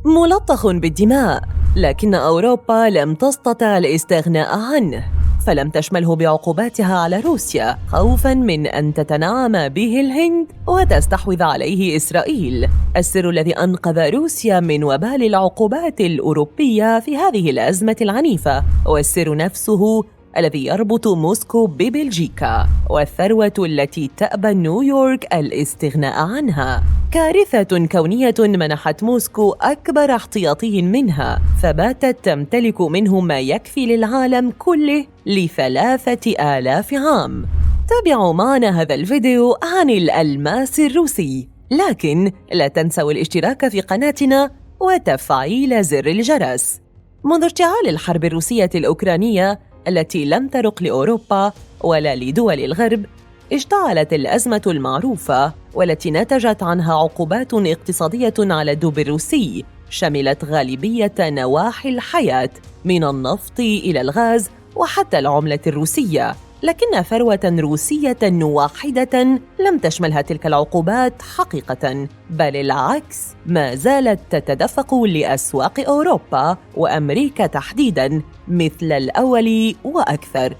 ملطخ بالدماء، لكن أوروبا لم تستطع الاستغناء عنه، فلم تشمله بعقوباتها على روسيا خوفاً من أن تتنعم به الهند وتستحوذ عليه إسرائيل. السر الذي أنقذ روسيا من وبال العقوبات الأوروبية في هذه الأزمة العنيفة هو السر نفسه الذي يربط موسكو ببلجيكا، والثروة التي تأبى نيويورك الاستغناء عنها. كارثة كونية منحت موسكو أكبر احتياطي منها، فباتت تمتلك منه ما يكفي للعالم كله ل3000 عام. تابعوا معنا هذا الفيديو عن الألماس الروسي، لكن لا تنسوا الاشتراك في قناتنا وتفعيل زر الجرس. منذ اشتعال الحرب الروسية الأوكرانية التي لم ترق لأوروبا ولا لدول الغرب، اشتعلت الأزمة المعروفة والتي نتجت عنها عقوبات اقتصادية على الدوب الروسي شملت غالبية نواحي الحياة من النفط إلى الغاز وحتى العملة الروسية. لكن ثروة روسية واحدة لم تشملها تلك العقوبات حقيقة، بل العكس، ما زالت تتدفق لأسواق أوروبا وأمريكا تحديداً مثل الأول وأكثر.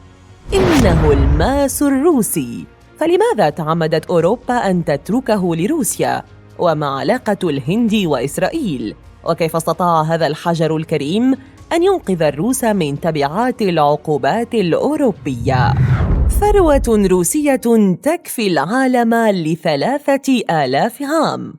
إنه الماس الروسي. فلماذا تعمدت أوروبا أن تتركه لروسيا؟ وما علاقة الهند وإسرائيل؟ وكيف استطاع هذا الحجر الكريم أن ينقذ الروس من تبعات العقوبات الأوروبية؟ ثروة روسية تكفي العالم ل3000 عام.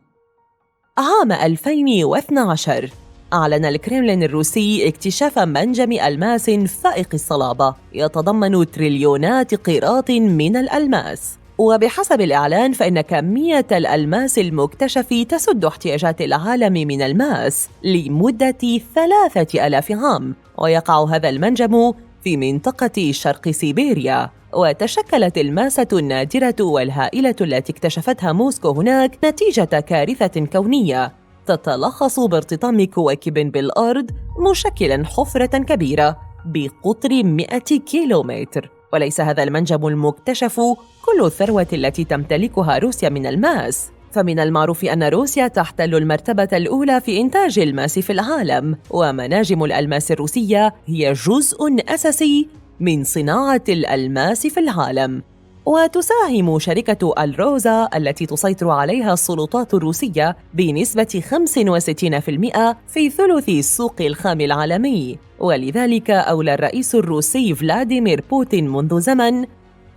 عام 2012 أعلن الكرملين الروسي اكتشاف منجم ألماس فائق الصلابة يتضمن تريليونات قيراط من الألماس. وبحسب الإعلان فإن كمية الألماس المكتشف تسد احتياجات العالم من الماس لمدة 3000 عام. ويقع هذا المنجم في منطقة شرق سيبيريا، وتشكلت الماسة النادرة والهائلة التي اكتشفتها موسكو هناك نتيجة كارثة كونية تتلخص بارتطام كواكب بالأرض مشكلاً حفرة كبيرة بقطر 100 كيلومتر. وليس هذا المنجم المكتشف كل الثروة التي تمتلكها روسيا من الماس، فمن المعروف أن روسيا تحتل المرتبة الأولى في إنتاج الماس في العالم، ومناجم الألماس الروسية هي جزء أساسي من صناعة الألماس في العالم. وتساهم شركة الروزا التي تسيطر عليها السلطات الروسية بنسبة 65% في ثلث السوق الخام العالمي. ولذلك أولى الرئيس الروسي فلاديمير بوتين منذ زمن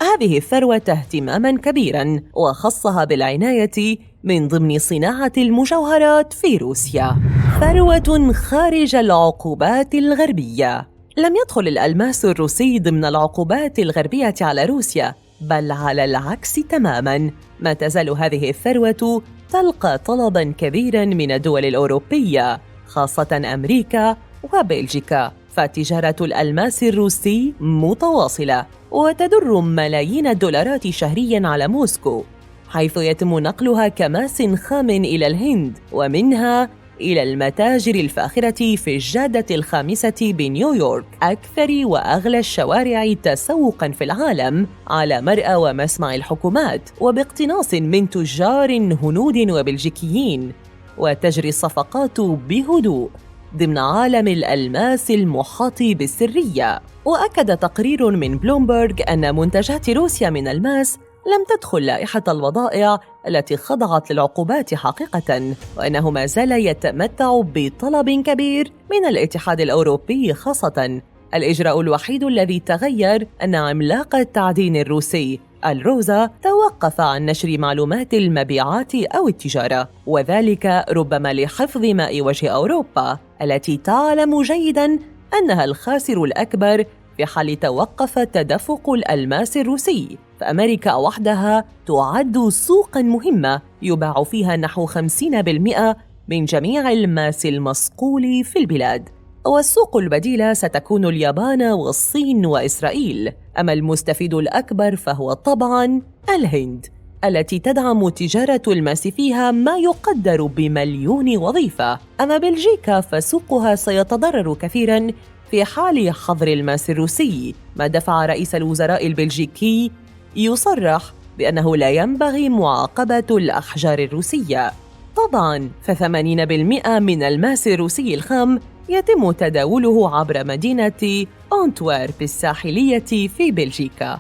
هذه الثروة اهتماماً كبيراً، وخصها بالعناية من ضمن صناعة المجوهرات في روسيا. ثروة خارج العقوبات الغربية. لم يدخل الألماس الروسي ضمن العقوبات الغربية على روسيا، بل على العكس تماماً. ما تزال هذه الثروة تلقى طلباً كبيراً من الدول الأوروبية، خاصة أمريكا وبلجيكا، فتجارة الألماس الروسي متواصلة وتدر ملايين الدولارات شهرياً على موسكو، حيث يتم نقلها كماس خام إلى الهند ومنها إلى المتاجر الفاخرة في الجادة الخامسة بنيويورك، أكثر وأغلى الشوارع تسوقاً في العالم، على مرأى ومسمع الحكومات وباقتناص من تجار هنود وبلجيكيين. وتجري الصفقات بهدوء ضمن عالم الألماس المحاط بالسرية. وأكد تقرير من بلومبرغ أن منتجات روسيا من الماس لم تدخل لائحة البضائع التي خضعت للعقوبات حقيقة، وأنه ما زال يتمتع بطلب كبير من الاتحاد الأوروبي خاصة. الإجراء الوحيد الذي تغير أن عملاق التعدين الروسي الروزا توقف عن نشر معلومات المبيعات أو التجارة، وذلك ربما لحفظ ماء وجه أوروبا التي تعلم جيداً أنها الخاسر الأكبر في حال توقف تدفق الألماس الروسي. فأمريكا وحدها تعد سوقاً مهمة يباع فيها نحو 50% من جميع الماس المصقول في البلاد. والسوق البديلة ستكون اليابان والصين وإسرائيل. أما المستفيد الأكبر فهو طبعاً الهند، التي تدعم تجارة الماس فيها ما يقدر ب1,000,000 وظيفة. أما بلجيكا فسوقها سيتضرر كثيراً في حال حظر الماس الروسي، ما دفع رئيس الوزراء البلجيكي يصرح بأنه لا ينبغي معاقبة الأحجار الروسية. طبعاً، ف80% من الماس الروسي الخام يتم تداوله عبر مدينة أنتورب الساحلية في بلجيكا.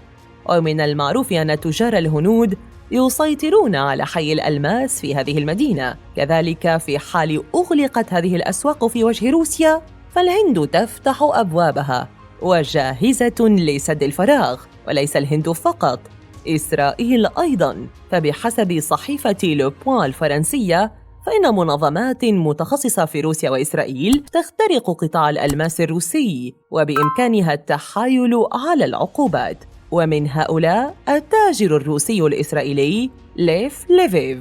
ومن المعروف أن تجار الهنود يسيطرون على حي الألماس في هذه المدينة. كذلك في حال أغلقت هذه الأسواق في وجه روسيا، فالهند تفتح أبوابها وجاهزة لسد الفراغ. وليس الهند فقط، إسرائيل أيضاً، فبحسب صحيفة لو بوان الفرنسية، فإن منظمات متخصصة في روسيا وإسرائيل تخترق قطاع الألماس الروسي، وبإمكانها التحايل على العقوبات. ومن هؤلاء التاجر الروسي الإسرائيلي ليف ليفيف،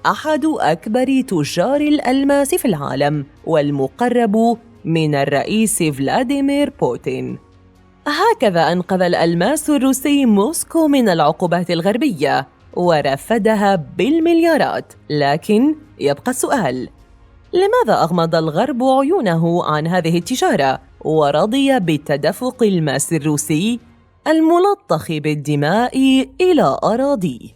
أحد أكبر تجار الألماس في العالم والمقرب من الرئيس فلاديمير بوتين. هكذا أنقذ الألماس الروسي موسكو من العقوبات الغربية ورفدها بالمليارات. لكن يبقى السؤال: لماذا أغمض الغرب عيونه عن هذه التجارة ورضي بالتدفق الماس الروسي الملطخ بالدماء إلى أراضيه؟